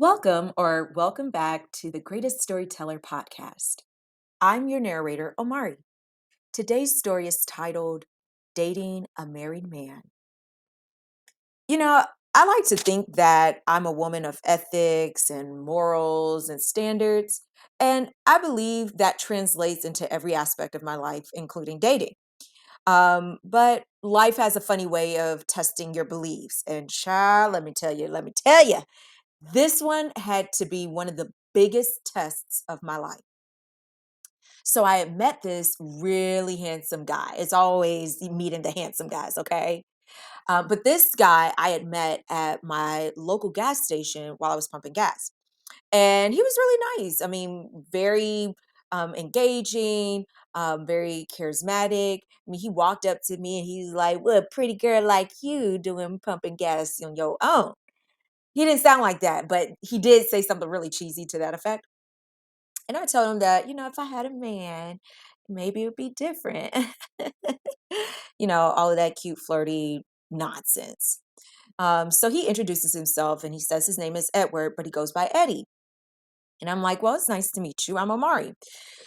Welcome back to the Greatest Storyteller podcast. I'm your narrator, Omari. Today's story is titled Dating a Married Man. You know, I like to think that I'm a woman of ethics and morals and standards, and I believe that translates into every aspect of my life, including dating. But life has a funny way of testing your beliefs. And child, let me tell you, this one had to be one of the biggest tests of my life. So I had met this really handsome guy. It's always meeting the handsome guys, okay? But this guy I had met at my local gas station while I was pumping gas. And he was really nice. I mean, very engaging, very charismatic. I mean, he walked up to me and he's like, "What a pretty girl like you doing pumping gas on your own?" He didn't sound like that, but he did say something really cheesy to that effect. And I told him that, if I had a man, maybe it would be different. All of that cute, flirty nonsense. So he introduces himself and he says his name is Edward, but he goes by Eddie. And I'm like, well, it's nice to meet you. I'm Omari.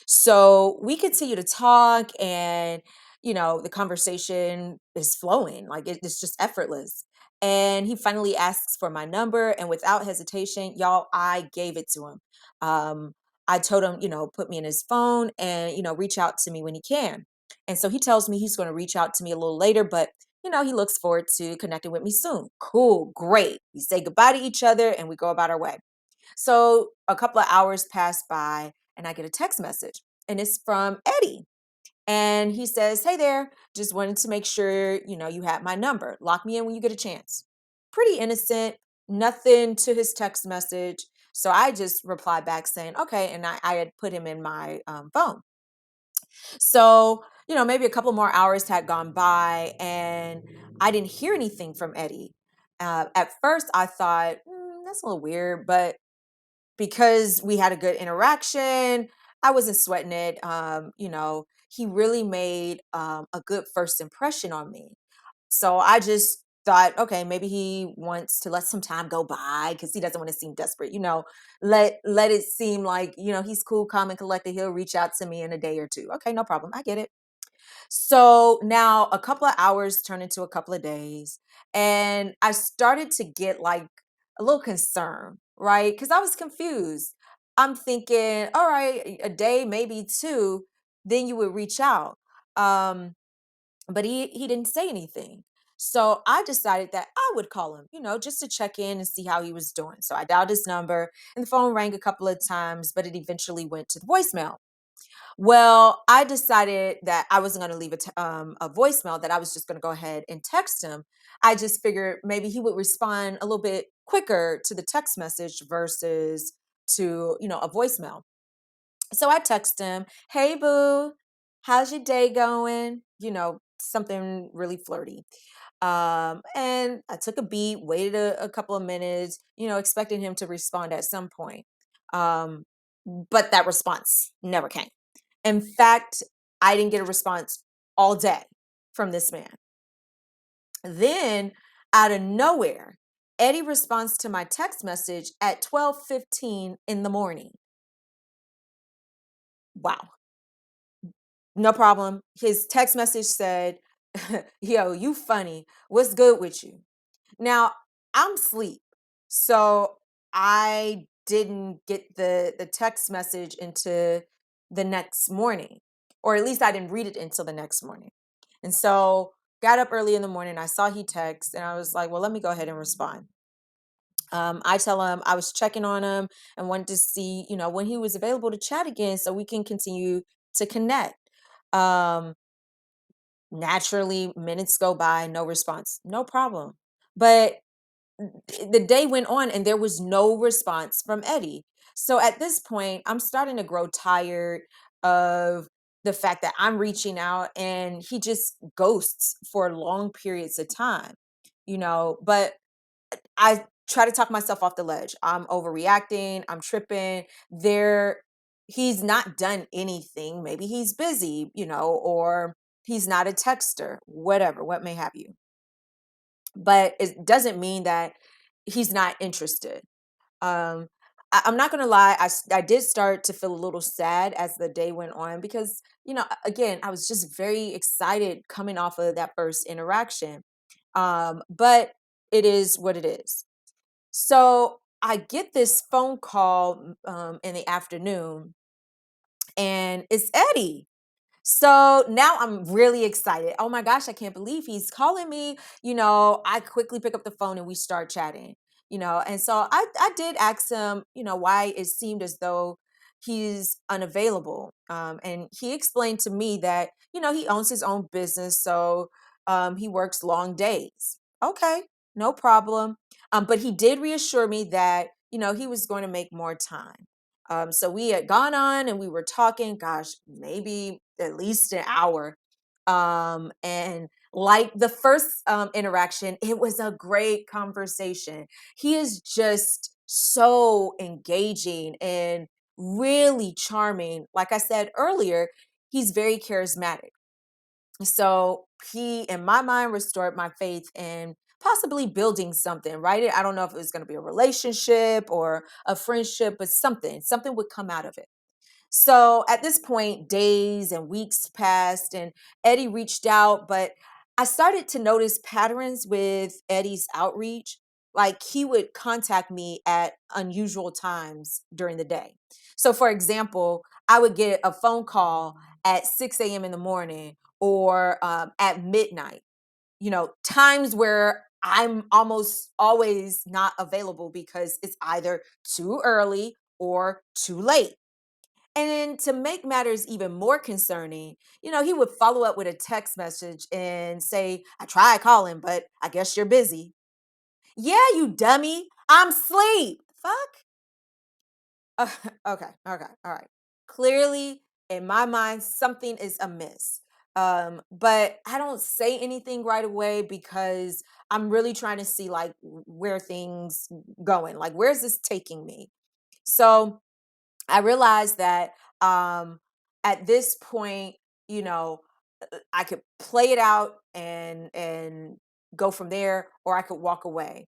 So we continue to talk, and the conversation is flowing, like it's just effortless. And he finally asks for my number, and without hesitation, y'all, I gave it to him. um I told him, put me in his phone and reach out to me when he can. And so he tells me he's going to reach out to me a little later, but he looks forward to connecting with me soon. Cool, great. We say goodbye to each other and we go about our way. So a couple of hours pass by and I get a text message, and it's from Eddie. And he says, "Hey there, just wanted to make sure, you had my number. Lock me in when you get a chance." Pretty innocent, nothing to his text message. So I just replied back saying, "Okay." And I had put him in my phone. So, maybe a couple more hours had gone by and I didn't hear anything from Eddie. At first, I thought, that's a little weird, but because we had a good interaction, I wasn't sweating it. He really made a good first impression on me. So I just thought, okay, maybe he wants to let some time go by because he doesn't want to seem desperate. Let it seem like he's cool, calm, and collected. He'll reach out to me in a day or two. Okay, no problem. I get it. So now a couple of hours turned into a couple of days, and I started to get like a little concerned, right? Because I was confused. I'm thinking, all right, a day, maybe two, then you would reach out. Um, but he didn't say anything. So I decided that I would call him, just to check in and see how he was doing. So I dialed his number and the phone rang a couple of times, but it eventually went to the voicemail. Well, I decided that I wasn't going to leave a voicemail, that I was just going to go ahead and text him. I just figured maybe he would respond a little bit quicker to the text message versus to, a voicemail. So I text him, "Hey, boo, how's your day going?" Something really flirty. And I took a beat, waited a couple of minutes, expecting him to respond at some point. Um, but that response never came. In fact, I didn't get a response all day from this man. Then, out of nowhere, Eddie responds to my text message at 12:15 in the morning. Wow. No problem. His text message said, "Yo, you funny. What's good with you?" Now, I'm asleep. So I didn't get the text message into the next morning, or at least I didn't read it until the next morning. And so got up early in the morning, I saw he text, and I was like, well, let me go ahead and respond. I tell him I was checking on him and wanted to see, when he was available to chat again so we can continue to connect. Um, Naturally, minutes go by, no response, no problem. But the day went on and there was no response from Eddie. So at this point, I'm starting to grow tired of the fact that I'm reaching out and he just ghosts for long periods of time, but I try to talk myself off the ledge. I'm overreacting, I'm tripping. He's not done anything. Maybe he's busy, or he's not a texter, whatever, what may have you. But it doesn't mean that he's not interested. Um, I'm not gonna lie, I did start to feel a little sad as the day went on because, again, I was just very excited coming off of that first interaction. But it is what it is. So I get this phone call in the afternoon, and it's Eddie. So now I'm really excited. Oh my gosh, I can't believe he's calling me. I quickly pick up the phone and we start chatting, And so I did ask him, why it seemed as though he's unavailable. And he explained to me that, he owns his own business. So he works long days. Okay, no problem. But he did reassure me that, he was going to make more time. So we had gone on and we were talking, gosh, maybe at least an hour. And like the first interaction, it was a great conversation. He is just so engaging and really charming. Like I said earlier, he's very charismatic. So he, in my mind, restored my faith in possibly building something, right? I don't know if it was going to be a relationship or a friendship, but something would come out of it. So at this point, days and weeks passed, and Eddie reached out, but I started to notice patterns with Eddie's outreach. Like he would contact me at unusual times during the day. So, for example, I would get a phone call at 6 a.m. in the morning or at midnight, times where I'm almost always not available because it's either too early or too late. And then to make matters even more concerning, he would follow up with a text message and say, I tried calling, but I guess you're busy. Yeah, you dummy. I'm asleep. Fuck. Uh, okay. Okay. All right. Clearly, in my mind, something is amiss. But I don't say anything right away because I'm really trying to see like where things going. Like, where's this taking me? So I realized that at this point, you know, I could play it out and go from there, or I could walk away.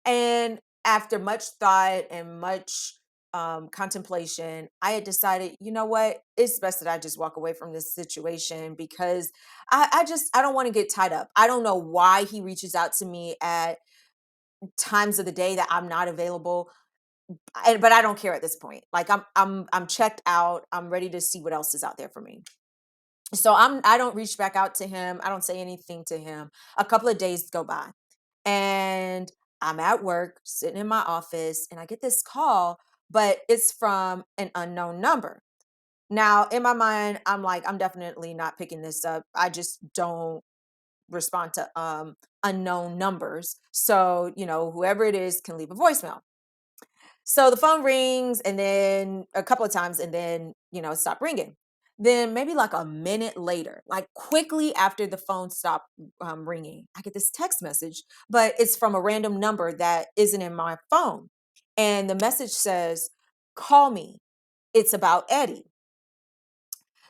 And after much thought and much contemplation, I had decided, you know what, it's best that I just walk away from this situation because I don't want to get tied up. I don't know why he reaches out to me at times of the day that I'm not available. But I don't care at this point. Like I'm checked out. I'm ready to see what else is out there for me. So I don't reach back out to him. I don't say anything to him. A couple of days go by. And I'm at work, sitting in my office, and I get this call, but it's from an unknown number. Now, in my mind, I'm like, I'm definitely not picking this up. I just don't respond to unknown numbers. So, whoever it is can leave a voicemail. So the phone rings and then a couple of times and then, it stopped ringing. Then maybe like a minute later, like quickly after the phone stopped ringing, I get this text message, but it's from a random number that isn't in my phone. And the message says, call me. It's about Eddie.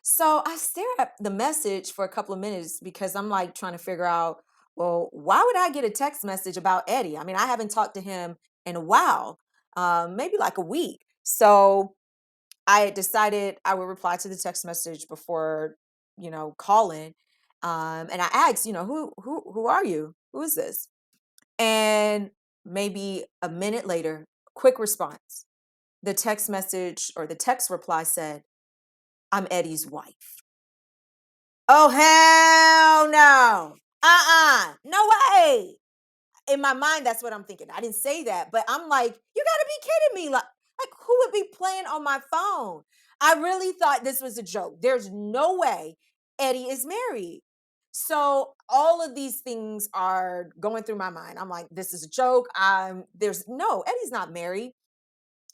So I stare at the message for a couple of minutes because I'm like trying to figure out, well, why would I get a text message about Eddie? I mean, I haven't talked to him in a while, maybe like a week. So I had decided I would reply to the text message before, calling. And I asked, who are you? Who is this? And maybe a minute later, quick response. The text message or the text reply said, I'm Eddie's wife. Oh, hell no. No way. In my mind, that's what I'm thinking. I didn't say that, but I'm like, you gotta be kidding me. Like who would be playing on my phone? I really thought this was a joke. There's no way Eddie is married. So all of these things are going through my mind. I'm like, this is a joke. There's no, Eddie's not married.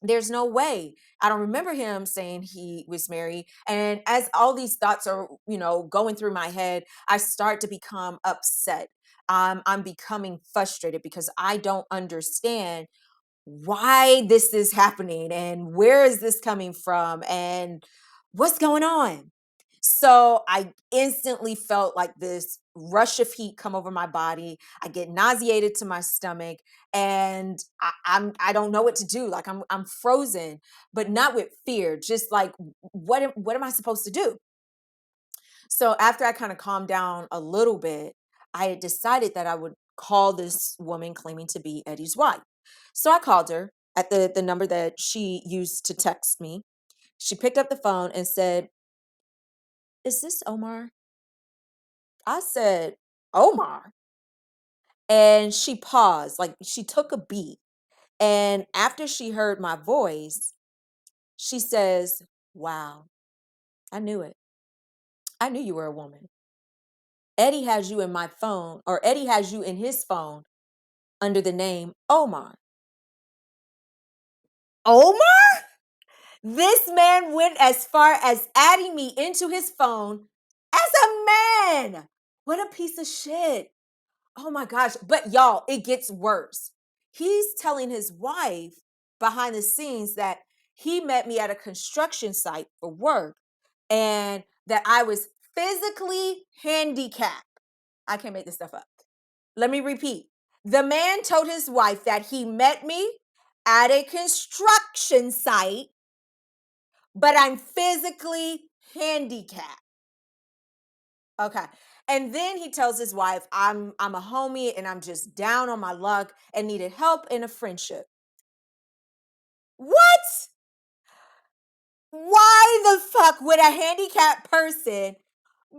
There's no way. I don't remember him saying he was married. And as all these thoughts are, going through my head, I start to become upset. I'm becoming frustrated because I don't understand why this is happening and where is this coming from and what's going on. So I instantly felt like this rush of heat come over my body. I get nauseated to my stomach, and I don't know what to do. Like I'm frozen, but not with fear. Just like what am I supposed to do? So after I kind of calmed down a little bit, I had decided that I would call this woman claiming to be Eddie's wife. So I called her at the number that she used to text me. She picked up the phone and said, "Is this Omar?" I said, "Omar?" And she paused, like she took a beat. And after she heard my voice, she says, "Wow, I knew it. I knew you were a woman. Eddie has you in my phone, or Eddie has you in his phone under the name Omar." Omar? This man went as far as adding me into his phone as a man. What a piece of shit. Oh my gosh. But y'all, it gets worse. He's telling his wife behind the scenes that he met me at a construction site for work and that I was physically handicapped. I can't make this stuff up. Let me repeat. The man told his wife that he met me at a construction site, but I'm physically handicapped. Okay. And then he tells his wife, I'm a homie and I'm just down on my luck and needed help in a friendship. What? Why the fuck would a handicapped person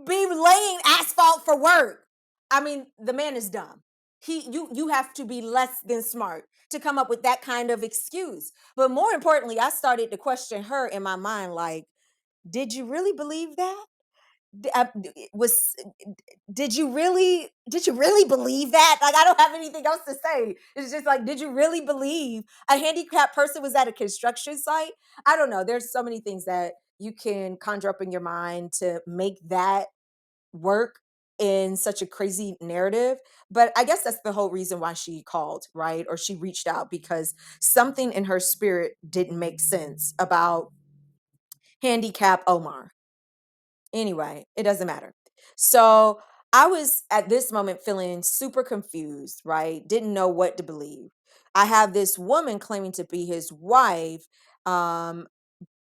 be laying asphalt for work? I mean, the man is dumb. You have to be less than smart to come up with that kind of excuse. But more importantly, I started to question her in my mind like, did you really believe that? Was did you really believe that? Like, I don't have anything else to say. It's just like, did you really believe a handicapped person was at a construction site? I don't know. There's so many things that you can conjure up in your mind to make that work in such a crazy narrative. But I guess that's the whole reason why she called, right? Or she reached out because something in her spirit didn't make sense about handicap Omar. Anyway, it doesn't matter. So I was at this moment feeling super confused, right? Didn't know what to believe. I have this woman claiming to be his wife. Um,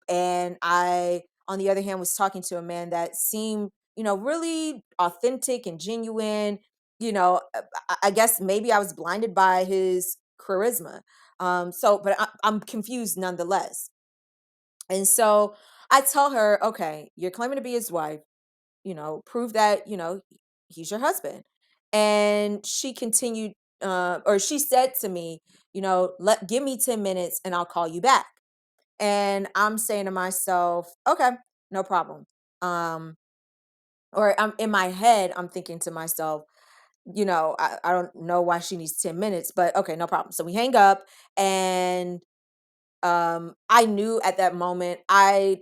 and I, on the other hand, was talking to a man that seemed, really authentic and genuine. I guess maybe I was blinded by his charisma. But I'm confused nonetheless. And so I tell her, okay, you're claiming to be his wife, prove that, he's your husband. And she continued, or she said to me, give me 10 minutes and I'll call you back. And I'm saying to myself, okay, no problem. Um, or I'm in my head, I'm thinking to myself, I don't know why she needs 10 minutes, but okay, no problem. So we hang up, and I knew at that moment I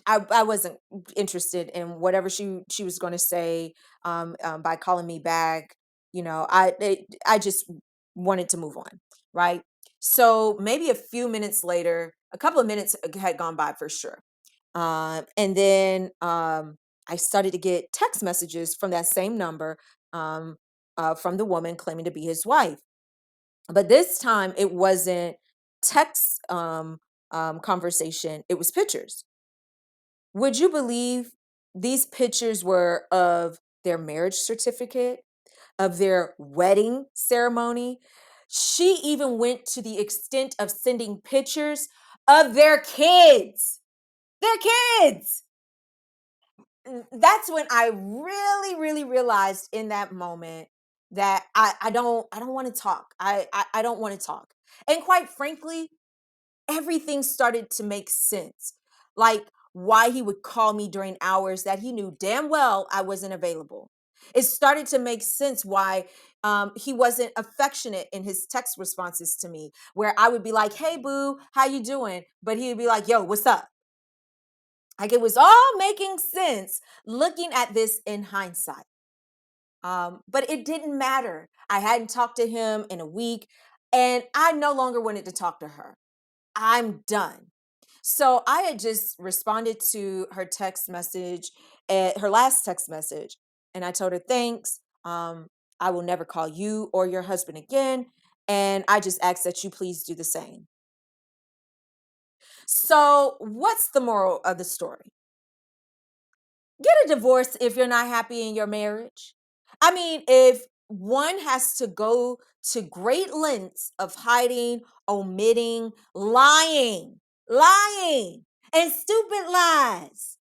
wasn't interested in whatever she was going to say by calling me back. I just wanted to move on, right? So maybe a few minutes later, a couple of minutes had gone by for sure. And then I started to get text messages from that same number, from the woman claiming to be his wife. But this time it wasn't text conversation, it was pictures. Would you believe these pictures were of their marriage certificate, of their wedding ceremony? She even went to the extent of sending pictures of their kids. Their kids. That's when I really, really realized in that moment that I don't want to talk. I don't want to talk. And quite frankly, everything started to make sense. Like why he would call me during hours that he knew damn well I wasn't available. It started to make sense why he wasn't affectionate in his text responses to me, where I would be like, "Hey, boo, how you doing?" But he would be like, "Yo, what's up?" Like it was all making sense looking at this in hindsight. But it didn't matter. I hadn't talked to him in a week, and I no longer wanted to talk to her. I'm done. So I had just responded to her text message her last text message. And I told her, thanks. I will never call you or your husband again. And I just ask that you please do the same. So, what's the moral of the story? Get a divorce if you're not happy in your marriage. I mean, if one has to go to great lengths of hiding, omitting, lying, and stupid lies,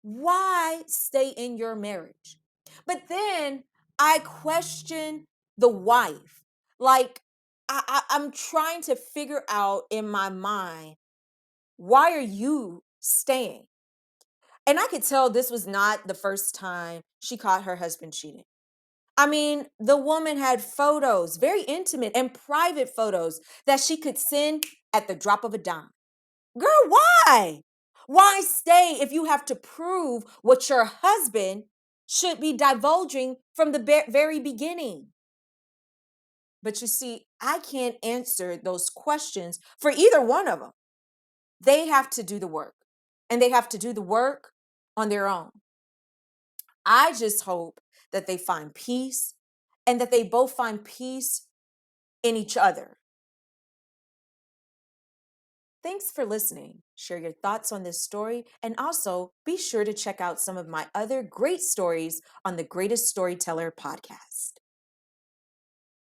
why stay in your marriage? But then I question the wife. Like, I'm trying to figure out in my mind, why are you staying? And I could tell this was not the first time she caught her husband cheating. I mean, the woman had photos, very intimate and private photos that she could send at the drop of a dime. Girl, why? Why stay if you have to prove what your husband should be divulging from the very beginning? But you see, I can't answer those questions for either one of them. They have to do the work, and they have to do the work on their own. I just hope that they find peace and that they both find peace in each other. Thanks for listening. Share your thoughts on this story, and also be sure to check out some of my other great stories on the Greatest Storyteller podcast.